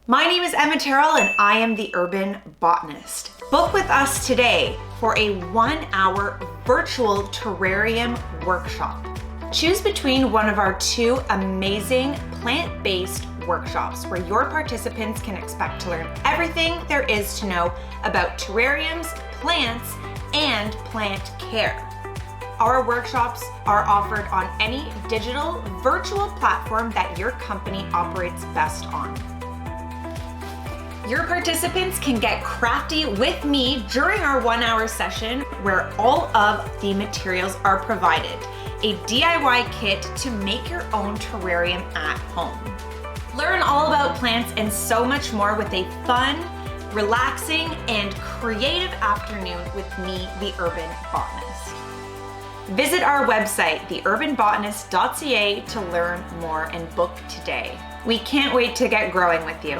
My name is Emma Terrell and I am the Urban Botanist. Book with us today for a 1-hour virtual terrarium workshop. Choose between one of our 2 amazing plant-based workshops where your participants can expect to learn everything there is to know about terrariums, plants, and plant care. Our workshops are offered on any digital virtual platform that your company operates best on. Your participants can get crafty with me during our 1-hour session where all of the materials are provided. A DIY kit to make your own terrarium at home. Learn all about plants and so much more with a fun, relaxing, and creative afternoon with me, the Urban Botanist. Visit our website, theurbanbotanist.ca, to learn more and book today. We can't wait to get growing with you.